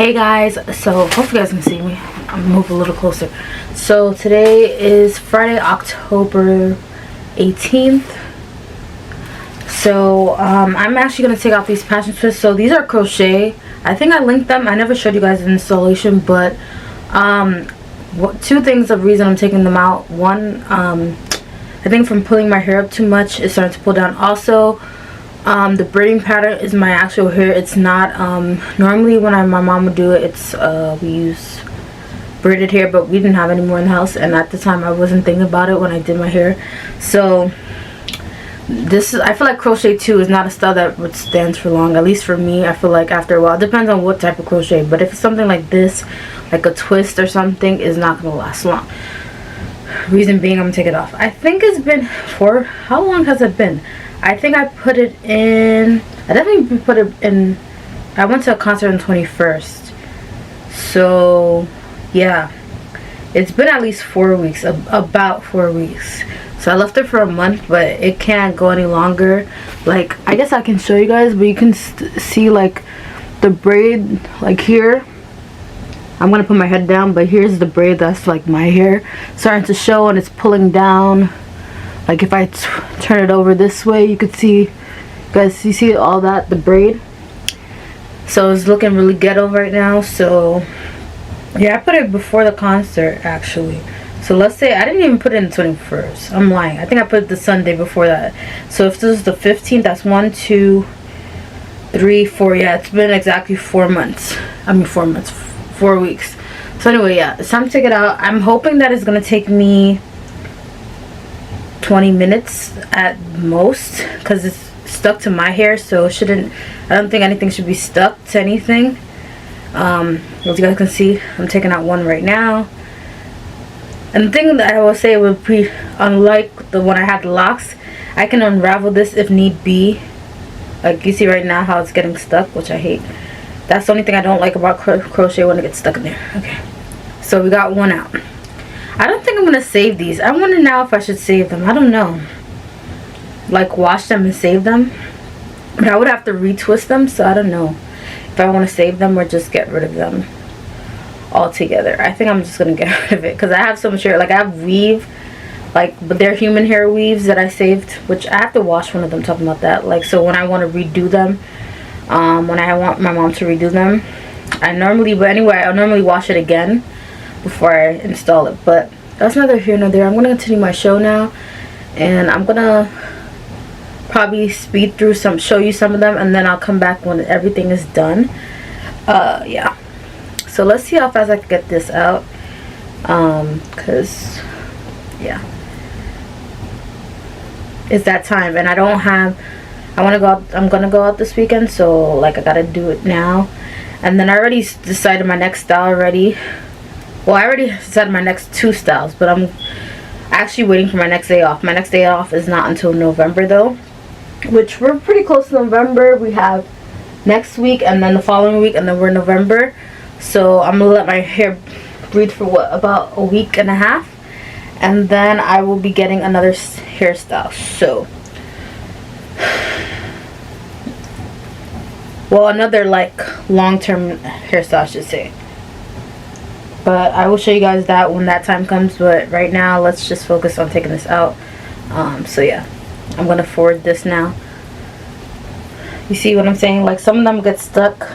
Hey guys, so hopefully you guys can see me. I'm gonna move a little closer. So today is Friday, October 18th. So I'm actually gonna take out these passion twists. So these are crochet. I think I linked them. I never showed you guys the installation, but two things of reason I'm taking them out. One, I think from pulling my hair up too much, it's starting to pull down. Also, the braiding pattern is my actual hair. It's not normally when my mom would do it, it's we use braided hair, but we didn't have any more in the house, and at the time I wasn't thinking about it when I did my hair. So this is, I feel like crochet too is not a style that would stand for long, at least for me. I feel like after a while, it depends on what type of crochet, but if it's something like this, like a twist or something, is not gonna last long. Reason being, I'm gonna take it off. I think it's been for, how long has it been? I think I put it in, I definitely put it in, I went to a concert on 21st. So, yeah. It's been at least 4 weeks, about 4 weeks. So I left it for a month, but it can't go any longer. Like, I guess I can show you guys, but you can see like the braid, like here. I'm gonna put my head down, but here's the braid that's like my hair starting to show, and it's pulling down. Like if I turn it over this way, you could see, guys, you see all that, the braid. So it's looking really ghetto right now. So yeah, I put it before the concert actually. So let's say I didn't even put it in the 21st. I'm lying. I think I put it the Sunday before that. So if this is the 15th, that's 1, 2, 3, 4. Yeah, it's been exactly 4 months. I mean 4 months, 4 weeks. So anyway, yeah, it's time to take it out. I'm hoping that it's gonna take me 20 minutes at most, because it's stuck to my hair, so it shouldn't, I don't think anything should be stuck to anything. As you guys can see, I'm taking out one right now. And the thing that I will say would be, unlike the one I had the locks, I can unravel this if need be. Like you see right now how it's getting stuck, which I hate. That's the only thing I don't like about crochet, when it gets stuck in there. Okay, so we got one out. I don't think I'm gonna save these. I wonder now if I should save them. I don't know. Like wash them and save them. But I would have to retwist them, so I don't know if I want to save them or just get rid of them altogether. I think I'm just gonna get rid of it, because I have so much hair. Like I have weave, like, but they're human hair weaves that I saved, which I have to wash one of them, talking about that. Like, so when I want to redo them, when I want my mom to redo them, I normally wash it again before I install it. But that's neither here nor there. I'm gonna continue my show now, and I'm gonna probably speed through show you some of them, and then I'll come back when everything is done. Yeah, so let's see how fast I can get this out, because yeah, it's that time, and I don't have, I'm gonna go out this weekend, so like I gotta do it now. And then I already decided my next style already. Well, I already decided my next 2 styles, but I'm actually waiting for my next day off. My next day off is not until November though, which we're pretty close to November. We have next week and then the following week, and then we're in November. So I'm gonna let my hair breathe for what, about a week and a half, and then I will be getting another hairstyle. So, well, another like long-term hairstyle, I should say. But I will show you guys that when that time comes. But right now, let's just focus on taking this out. So yeah, I'm gonna forward this now. You see what I'm saying? Like some of them get stuck.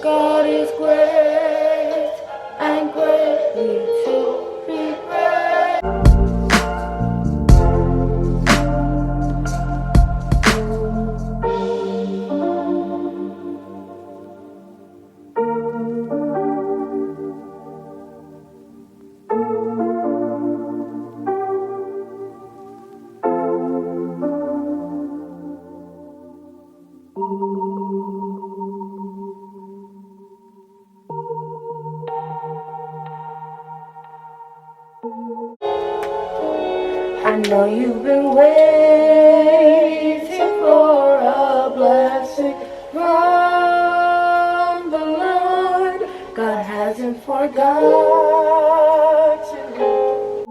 God is great and greatly to be praised. I know you've been waiting for a blessing from the Lord. God hasn't forgotten you.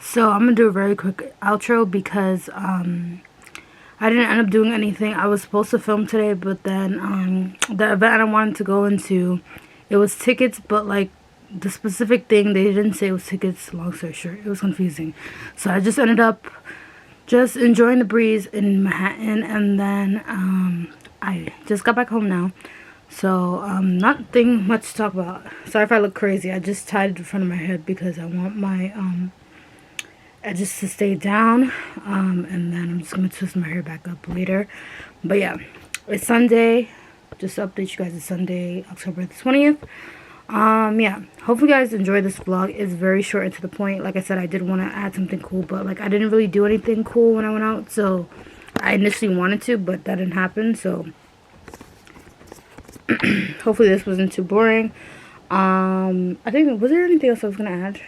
So I'm gonna do a very quick outro because I didn't end up doing anything. I was supposed to film today, but then the event I wanted to go into, it was tickets, but like the specific thing they didn't say it was tickets. Long story short, it was confusing. So I just ended up just enjoying the breeze in Manhattan, and then I just got back home now. So nothing much to talk about. Sorry if I look crazy. I just tied it in front of my head because I want my edges to stay down, and then I'm just gonna twist my hair back up later. But yeah, it's Sunday. Just to update you guys, it's Sunday, October the 20th. Yeah, hope you guys enjoy this vlog. It's very short and to the point. Like I said, I did want to add something cool, but like I didn't really do anything cool when I went out, so I initially wanted to, but that didn't happen. So hopefully this wasn't too boring. I think, was there anything else I was gonna add?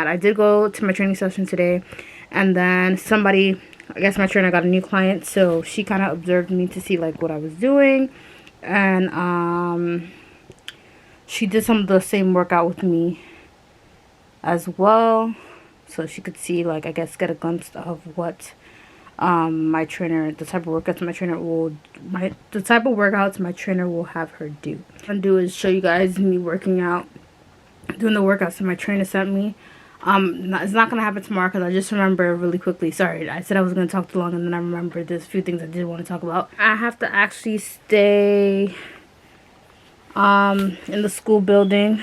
I did go to my training session today, and then somebody, I guess my trainer got a new client, so she kind of observed me to see like what I was doing, and she did some of the same workout with me as well, so she could see, like, I guess get a glimpse of what my trainer, the type of workouts my trainer will have her do. What I'm gonna do is show you guys me working out, doing the workouts that my trainer sent me. It's not gonna happen tomorrow because I just remember really quickly. Sorry, I said I was gonna talk too long, and then I remembered there's a few things I did want to talk about. I have to actually stay in the school building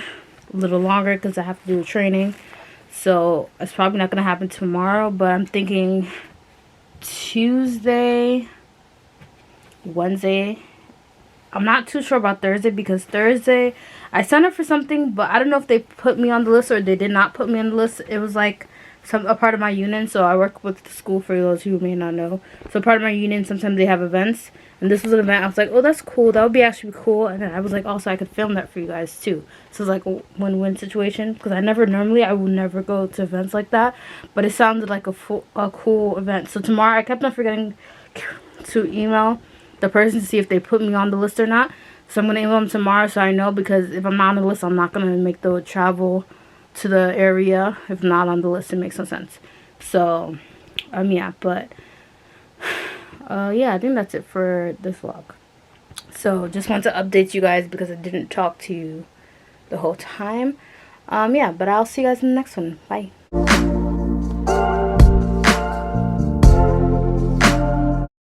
a little longer because I have to do a training, so it's probably not gonna happen tomorrow, but I'm thinking Tuesday, Wednesday. I'm not too sure about Thursday because Thursday I signed up for something, but I don't know if they put me on the list or they did not put me on the list. It was like a part of my union, so I work with the school, for those who may not know. So part of my union, sometimes they have events, and this was an event. I was like, oh, that's cool, that would be actually cool. And then I was like, also I could film that for you guys too. So it's like a win-win situation, because I would never go to events like that, but it sounded like a cool event. So tomorrow, I kept on forgetting to email the person to see if they put me on the list or not. So I'm going to email them tomorrow so I know, because if I'm not on the list, I'm not going to make the travel to the area. If not on the list, it makes no sense. So yeah, but yeah, I think that's it for this vlog. So just want to update you guys because I didn't talk to you the whole time. Yeah, but I'll see you guys in the next one. Bye.